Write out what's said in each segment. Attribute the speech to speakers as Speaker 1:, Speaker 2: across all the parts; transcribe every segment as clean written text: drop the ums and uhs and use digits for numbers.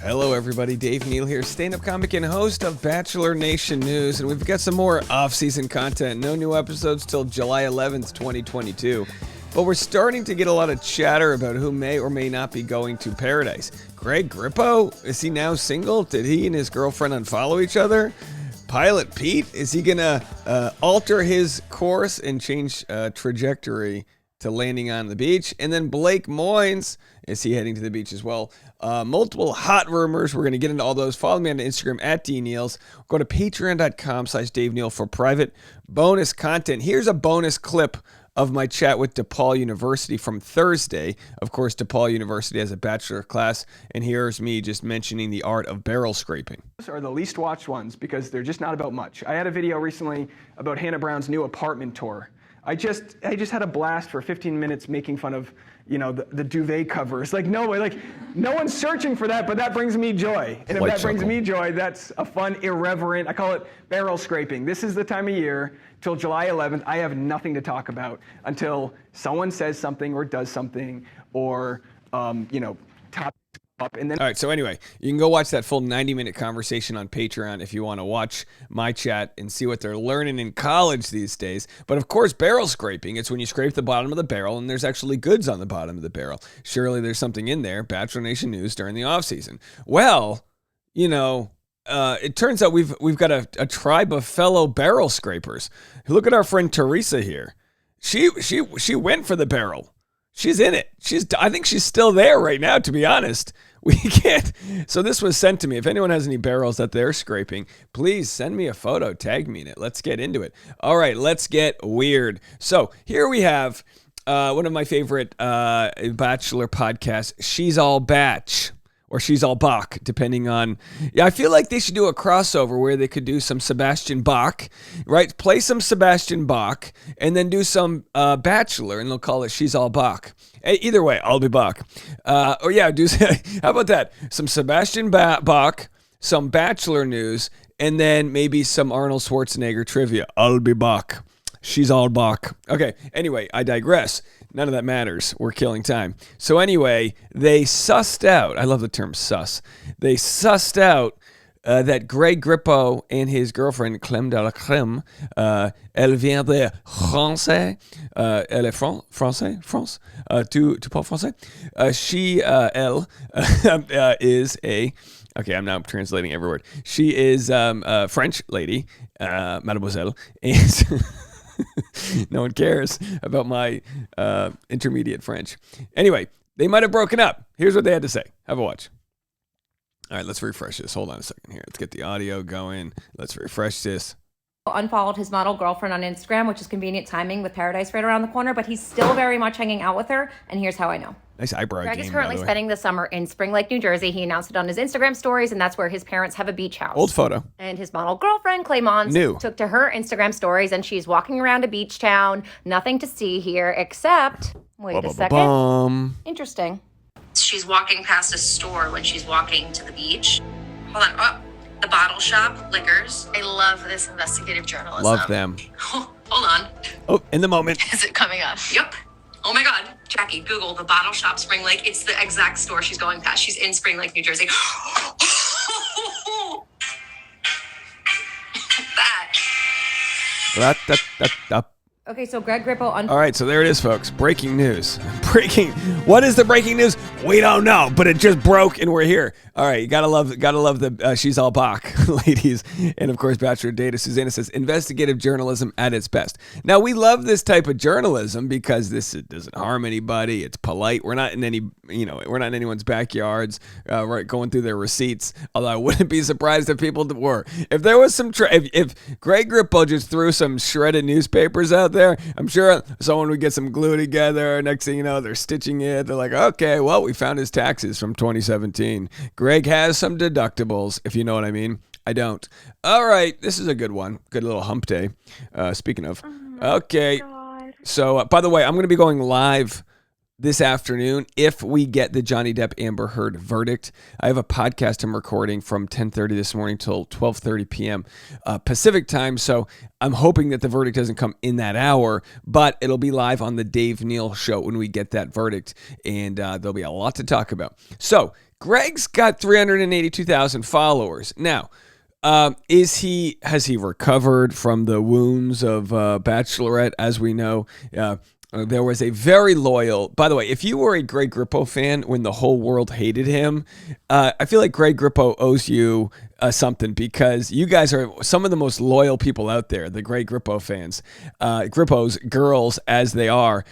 Speaker 1: Hello, everybody. Dave Neal here, stand-up comic and host of Bachelor Nation News, and we've got some more off-season content. No new episodes till July 11th, 2022. But we're starting to get a lot of chatter about who may or may not be going to Paradise. Greg Grippo? Is he now single? Did he and his girlfriend unfollow each other? Pilot Pete? Is he going to alter his course and change trajectory to landing on the beach? And then Blake Moynes, is he heading to the beach as well? Multiple hot rumors. We're going to get into all those. Follow me on Instagram at DNeals. Go to patreon.com/Dave Neal for private bonus content. Here's a bonus clip of my chat with DePaul University from Thursday. Of course, DePaul University has a bachelor class, and here's me just mentioning the art of barrel scraping.
Speaker 2: Those are the least watched ones because they're just not about much. I had a video recently about Hannah Brown's new apartment tour. I just had a blast for 15 minutes making fun of, the duvet covers. No one's searching for that, but that brings me joy. And if that brings me joy, that's a fun, irreverent, I call it barrel scraping. This is the time of year, till July 11th, I have nothing to talk about until someone says something or does something or, topics up. And then.
Speaker 1: All right, so anyway, you can go watch that full 90-minute conversation on Patreon if you want to watch my chat and see what they're learning in college these days. But of course, barrel scraping, it's when you scrape the bottom of the barrel and there's actually goods on the bottom of the barrel. Surely there's something in there. Bachelor Nation News during the off-season. Well, it turns out we've got a tribe of fellow barrel scrapers. Look at our friend Teresa here. She went for the barrel. She's in it. I think she's still there right now, to be honest. We can't. So this was sent to me. If anyone has any barrels that they're scraping, please send me a photo. Tag me in it. Let's get into it. All right, let's get weird. So here we have one of my favorite Bachelor podcasts, She's All Batch. Or She's All Bach, depending on... Yeah, I feel like they should do a crossover where they could do some Sebastian Bach, right? Play some Sebastian Bach, and then do some Bachelor, and they'll call it She's All Bach. Either way, I'll be Bach. How about that? Some Sebastian Bach, some Bachelor news, and then maybe some Arnold Schwarzenegger trivia. I'll be Bach. She's all Bach. Okay, anyway, I digress. None of that matters. We're killing time. So anyway, they sussed out, I love the term sus, they sussed out that Greg Grippo and his girlfriend, Clem De La Creme, elle vient de France, elle est France, tu parles français? Elle is a... Okay, I'm now translating every word. She is a French lady, mademoiselle, and... No one cares about my intermediate French. Anyway, they might have broken up. Here's what they had to say. Have a watch. All right, let's refresh this. Hold on a second here. Let's get the audio going. Let's refresh this.
Speaker 3: Unfollowed his model girlfriend on Instagram, which is convenient timing with Paradise right around the corner, but he's still very much hanging out with her, and here's how I know.
Speaker 1: Nice eyebrow
Speaker 3: Greg
Speaker 1: game,
Speaker 3: is currently spending the summer in Spring Lake, New Jersey. He announced it on his Instagram stories, and that's where his parents have a beach house.
Speaker 1: Old photo.
Speaker 3: And his model girlfriend, Clay Mons, took to her Instagram stories, and she's walking around a beach town. Nothing to see here except... Wait a second. Interesting.
Speaker 4: She's walking past a store when she's walking to the beach. Hold on. Oh, the bottle shop, liquors. I love this investigative journalism.
Speaker 1: Love them.
Speaker 4: Oh, hold on.
Speaker 1: Oh, in the moment.
Speaker 4: Is it coming up? Yep. Oh my God. Jackie, Google the bottle shop Spring Lake. It's the exact store she's going past. She's in Spring Lake, New Jersey. That.
Speaker 3: Okay, so Greg Grippo...
Speaker 1: All right, so there it is, folks. Breaking news. What is the breaking news? We don't know, but it just broke, and we're here. All right, you gotta love the She's All Bach, ladies. And of course, Bachelor Data Susanna says, investigative journalism at its best. Now, we love this type of journalism because it doesn't harm anybody. It's polite. We're not in anyone's backyards, right, going through their receipts. Although I wouldn't be surprised if people were. If there was some, if Greg Grippo just threw some shredded newspapers out there, I'm sure someone would get some glue together. Next thing you know, they're stitching it. They're like, okay, well, we found his taxes from 2017. Greg has some deductibles, if you know what I mean. I don't. All right, this is a good one. Good little hump day. Speaking of. Okay.
Speaker 5: God.
Speaker 1: So, by the way, I'm going to be going live this afternoon if we get the Johnny Depp Amber Heard verdict. I have a podcast I'm recording from 10:30 this morning till 12:30 p.m. Pacific time, so I'm hoping that the verdict doesn't come in that hour, but it'll be live on the Dave Neal Show when we get that verdict, and there'll be a lot to talk about. So, Greg's got 382,000 followers. Now, has he recovered from the wounds of Bachelorette? As we know, there was a very loyal. By the way, if you were a Greg Grippo fan when the whole world hated him, I feel like Greg Grippo owes you something, because you guys are some of the most loyal people out there. The Greg Grippo fans, Grippo's girls as they are.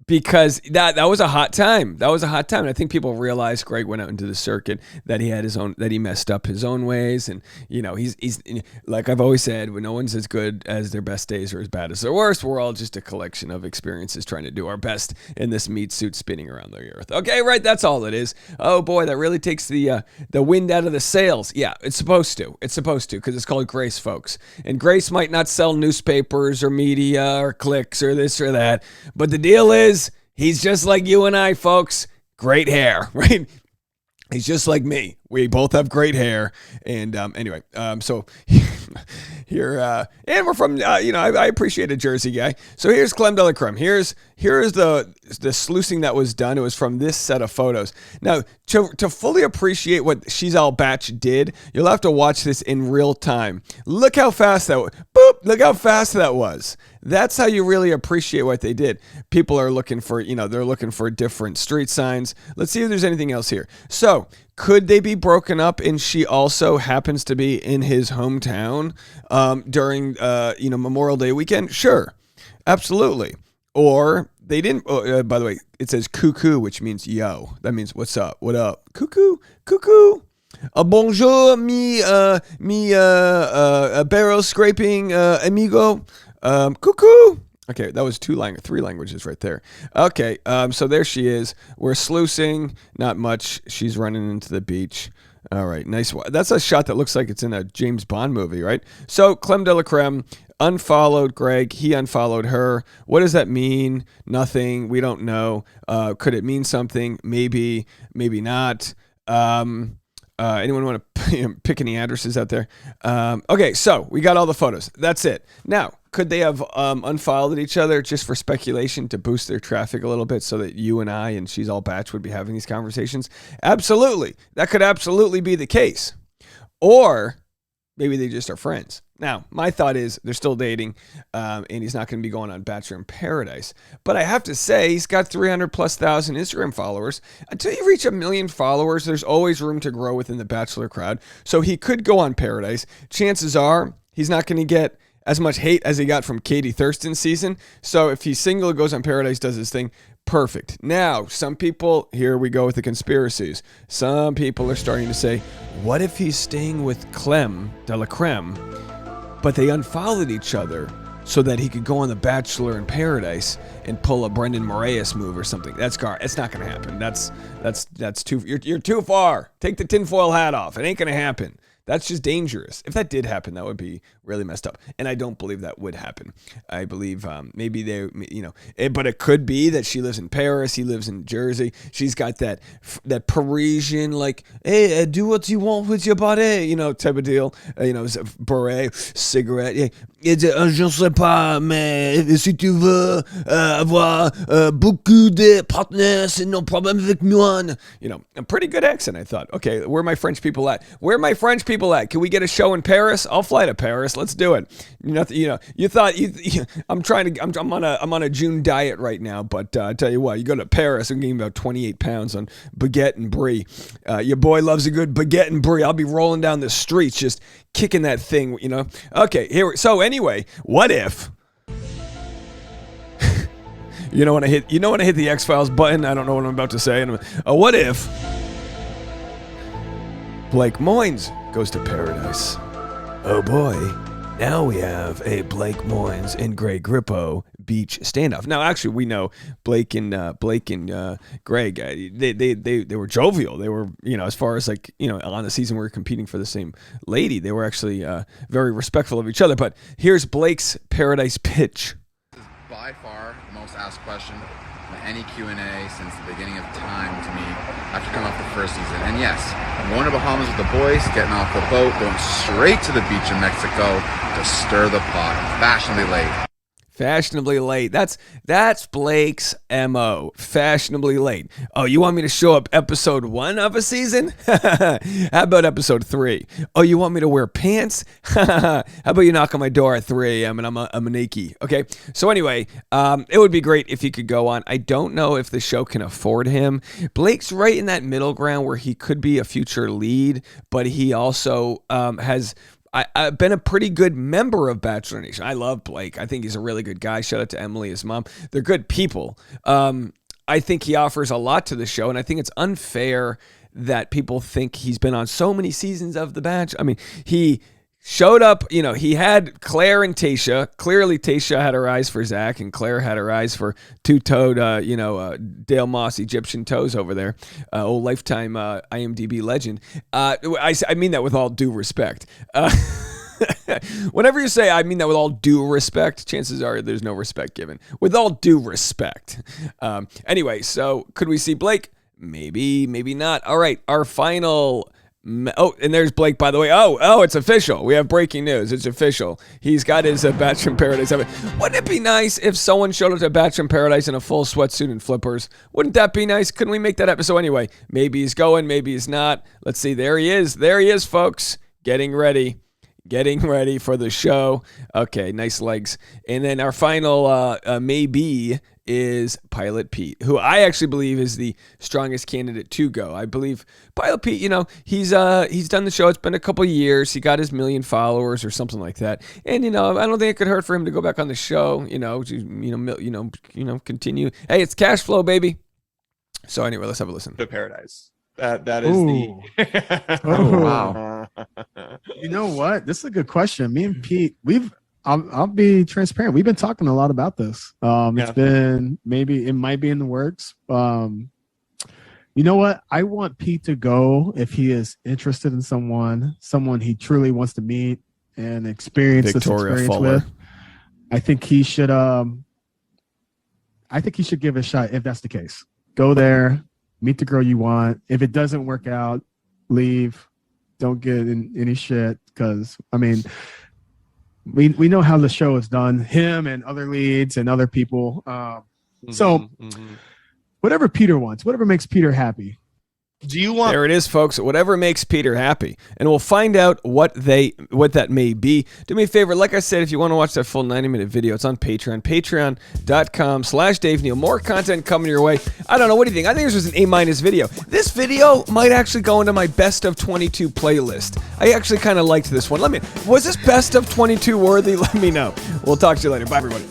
Speaker 1: Because that was a hot time. That was a hot time. And I think people realized Greg went out into the circuit that he messed up his own ways. And, he's like I've always said, when no one's as good as their best days or as bad as their worst, we're all just a collection of experiences trying to do our best in this meat suit spinning around the earth. Okay, right. That's all it is. Oh boy, that really takes the wind out of the sails. Yeah, it's supposed to. It's supposed to, because it's called Grace, folks. And Grace might not sell newspapers or media or clicks or this or that. But the deal is, he's just like you and I, folks. Great hair, right? He's just like me. We both have great hair. And anyway, so here, and we're from, I appreciate a Jersey guy. So here's Clem De La Creme. Here's the sluicing that was done. It was from this set of photos. Now, to fully appreciate what She's Allbach did, you'll have to watch this in real time. Look how fast that was. Boop! Look how fast that was. That's how you really appreciate what they did. People are looking for, they're looking for different street signs. Let's see if there's anything else here. So, could they be broken up and she also happens to be in his hometown during, Memorial Day weekend? Sure. Absolutely. Or they didn't, by the way, it says cuckoo, which means yo. That means what's up? What up? Cuckoo, cuckoo. Bonjour, barrel scraping amigo. Cuckoo. Okay, that was 3 languages right there. Okay, so there she is. We're sluicing. Not much. She's running into the beach. All right, nice. That's a shot that looks like it's in a James Bond movie, right? So Clem De La Creme unfollowed Greg. He unfollowed her. What does that mean? Nothing. We don't know. Could it mean something? Maybe. Maybe not. Anyone want to pick any addresses out there? Okay, so we got all the photos. That's it. Now, could they have unfollowed each other just for speculation to boost their traffic a little bit so that you and I and She's Allbach would be having these conversations? Absolutely. That could absolutely be the case. Or maybe they just are friends. Now, my thought is they're still dating, and he's not going to be going on Bachelor in Paradise. But I have to say, he's got 300,000+ Instagram followers. Until you reach 1 million followers, there's always room to grow within the Bachelor crowd. So he could go on Paradise. Chances are he's not going to get as much hate as he got from Katie Thurston's season. So if he's single, goes on Paradise, does his thing, perfect. Now, some people, here we go with the conspiracies. Some people are starting to say, what if he's staying with Clem De La Creme, but they unfollowed each other so that he could go on The Bachelor in Paradise and pull a Brendan Moraes move or something? It's not going to happen. That's too. You're too far. Take the tinfoil hat off. It ain't going to happen. That's just dangerous. If that did happen, that would be really messed up. And I don't believe that would happen. I believe maybe they, but it could be that she lives in Paris, he lives in Jersey. She's got that Parisian, like, hey, do what you want with your body, type of deal. Beret, cigarette. Yeah. Je ne sais pas, mais si tu veux avoir beaucoup de partenaires, c'est no problem avec moi. A pretty good accent, I thought. Okay, where are my French people at? Can we get a show in Paris? I'll fly to Paris. Let's do it. You thought I'm on a June diet right now, but I tell you what, you go to Paris, I'm getting about 28 pounds on baguette and brie. Your boy loves a good baguette and brie. I'll be rolling down the streets just kicking that thing, Okay, so anyway, what if you know when I hit the X-Files button, I don't know what I'm about to say. What if Blake Moynes goes to Paradise? Oh boy, now we have a Blake Moynes and Greg Grippo beach standoff. Now, actually, we know Blake and Greg, they were jovial. They were, as far as on the season we were competing for the same lady, they were actually very respectful of each other. But here's Blake's Paradise pitch.
Speaker 5: This is by far the most asked question in any Q&A since the beginning of time to me after coming off the first season. And yes, I'm going to Bahamas with the boys, getting off the boat, going straight to the beach in Mexico to stir the pot, fashionably late.
Speaker 1: Fashionably late. That's Blake's MO. Fashionably late. Oh, you want me to show up episode 1 of a season? How about episode 3? Oh, you want me to wear pants? How about you knock on my door at 3 a.m. and I'm a naked? Okay. So anyway, it would be great if he could go on. I don't know if the show can afford him. Blake's right in that middle ground where he could be a future lead, but he also has I've been a pretty good member of Bachelor Nation. I love Blake. I think he's a really good guy. Shout out to Emily, his mom. They're good people. I think he offers a lot to the show, and I think it's unfair that people think he's been on so many seasons of The Bachelor. I mean, he showed up, he had Claire and Tayshia. Clearly, Tayshia had her eyes for Zach, and Claire had her eyes for two-toed, Dale Moss Egyptian toes over there. Old Lifetime IMDb legend. I mean that with all due respect. Whenever you say I mean that with all due respect, chances are there's no respect given. With all due respect. Anyway, so could we see Blake? Maybe, maybe not. All right, our final... Oh, and there's Blake, by the way. Oh, it's official. We have breaking news. It's official. He's got his Bachelor in Paradise. Wouldn't it be nice if someone showed up to Bachelor in Paradise in a full sweatsuit and flippers? Wouldn't that be nice? Couldn't we make that episode anyway? Maybe he's going, maybe he's not. Let's see. There he is. There he is, folks. Getting ready for the show. Okay, nice legs. And then our final maybe is Pilot Pete, who I actually believe is the strongest candidate to go. I believe Pilot Pete, he's done the show. It's been a couple years. He got his 1 million followers or something like that. And I don't think it could hurt for him to go back on the show. Continue. Hey, it's cash flow, baby. So anyway, let's have a listen.
Speaker 6: To Paradise. That is the.
Speaker 7: Oh wow. You know what? This is a good question. Me and Pete, I'll be transparent. We've been talking a lot about this. It's been it might be in the works. You know what? I want Pete to go if he is interested in someone he truly wants to meet and experience
Speaker 1: Victoria
Speaker 7: this experience
Speaker 1: Fuller.
Speaker 7: with. I think he should. I think he should give it a shot if that's the case. Go there, meet the girl you want. If it doesn't work out, leave. Don't get in any shit because we know how the show is done. Him and other leads and other people. Whatever Peter wants, whatever makes Peter happy.
Speaker 6: Do you want?
Speaker 1: There it is, folks. Whatever makes Peter happy, and we'll find out what that may be. Do me a favor, like I said, if you want to watch that full 90-minute video, it's on Patreon. Patreon.com/Dave Neal. More content coming your way. I don't know. What do you think? I think this was an A- video. This video might actually go into my best of 22 playlist. I actually kind of liked this one. Was this best of 22 worthy? Let me know. We'll talk to you later. Bye, everybody.